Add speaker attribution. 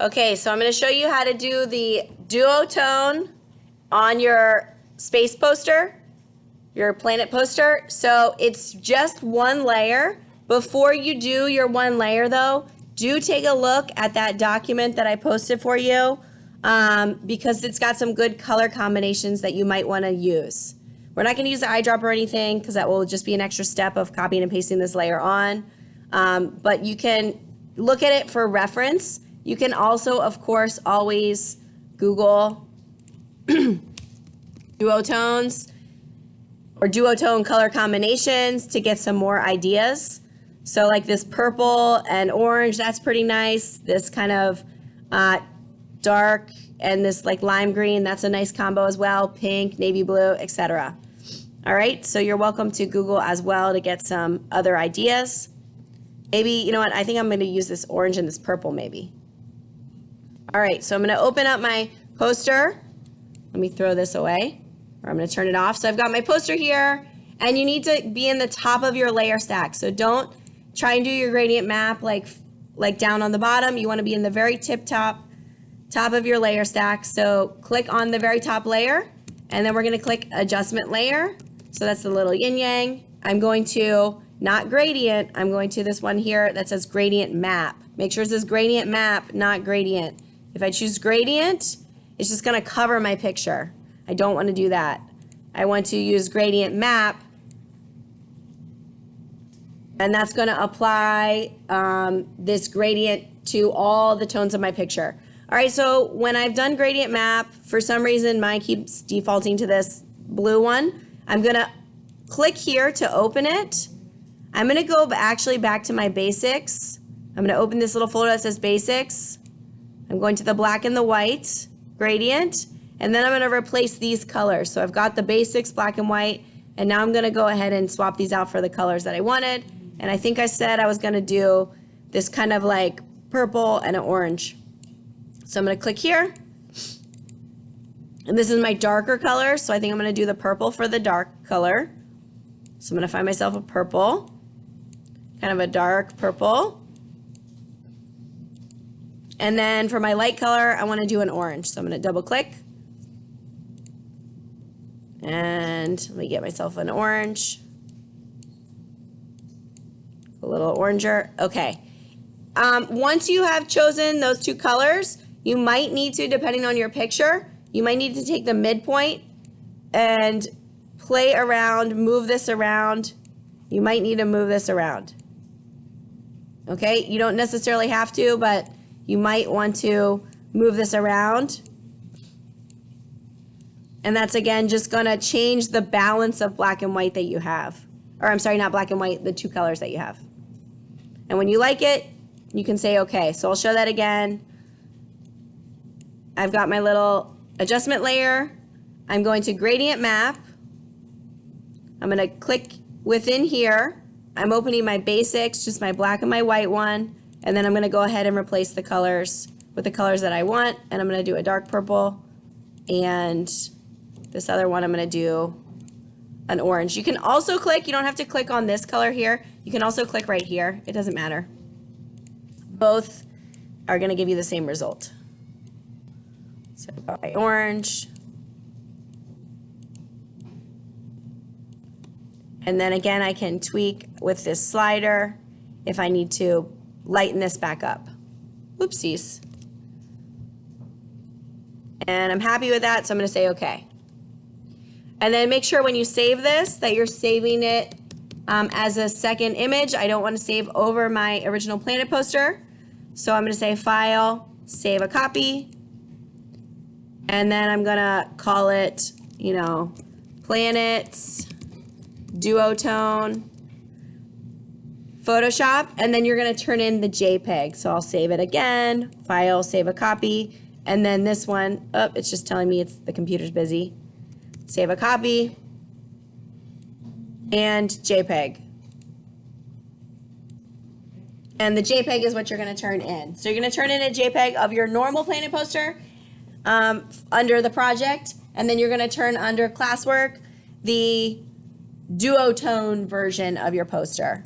Speaker 1: Okay, so I'm going to show you how to do the duotone on your space poster, your planet poster. So it's just one layer. Before you do your one layer though, do take a look at that document that I posted for you because it's got some good color combinations that you might want to use. We're not going to use the eyedropper or anything because that will just be an extra step of copying and pasting this layer on. But you can look at it for reference. You can also, of course, always Google duotones or duotone color combinations to get some more ideas. So like this purple and orange, that's pretty nice. This kind of dark and this like lime green, that's a nice combo as well. Pink, navy blue, etc. All right, so you're welcome to Google as well to get some other ideas. Maybe, you know what, I think I'm going to use this orange and this purple maybe. All right, so I'm going to open up my poster. Let me throw this away, or I'm going to turn it off. So I've got my poster here, and you need to be in the top of your layer stack. So don't try and do your gradient map like down on the bottom. You want to be in the very top of your layer stack. So click on the very top layer, and then we're going to click adjustment layer. So that's the little yin yang. I'm going to, not gradient, I'm going to this one here that says gradient map. Make sure it says gradient map, not gradient. If I choose gradient, it's just going to cover my picture. I don't want to do that. I want to use gradient map, and that's going to apply this gradient to all the tones of my picture. All right, so when I've done gradient map, for some reason mine keeps defaulting to this blue one. I'm going to click here to open it. I'm going to go actually back to my basics. I'm going to open this little folder that says basics. I'm going to the black and the white gradient, and then I'm going to replace these colors. So I've got the basics, black and white, and now I'm going to go ahead and swap these out for the colors that I wanted. And I think I said I was going to do this kind of like purple and an orange. So I'm going to click here, and this is my darker color, so I think I'm going to do the purple for the dark color. So I'm going to find myself a purple, kind of a dark purple. And then for my light color, I want to do an orange. So I'm going to double click. And let me get myself an orange. A little oranger. Okay. Once you have chosen those two colors, you might need to, depending on your picture, you might need to take the midpoint and play around, move this around. You might need to move this around. Okay? You don't necessarily have to, but you might want to move this around. And that's, again, just going to change the balance of black and white that you have. Or I'm sorry, not black and white, the two colors that you have. And when you like it, you can say okay. So I'll show that again. I've got my little adjustment layer. I'm going to gradient map. I'm going to click within here. I'm opening my basics, just my black and my white one. And then I'm going to go ahead and replace the colors with the colors that I want. And I'm going to do a dark purple. And this other one, I'm going to do an orange. You can also click, you don't have to click on this color here. You can also click right here. It doesn't matter. Both are going to give you the same result. So I've got my orange. And then again, I can tweak with this slider if I need to lighten this back up. Whoopsies. And I'm happy with that, so I'm going to say okay. And then make sure when you save this that you're saving it as a second image. I don't want to save over my original planet poster. So I'm going to say File, Save a Copy. And then I'm going to call it, you know, Planets, Duotone, Photoshop, and then you're going to turn in the JPEG. So I'll save it again, File, Save a Copy, and then this one, oh, it's just telling me the computer's busy. Save a copy, and JPEG. And the JPEG is what you're going to turn in. So you're going to turn in a JPEG of your normal planet poster under the project, and then you're going to turn under classwork the duotone version of your poster.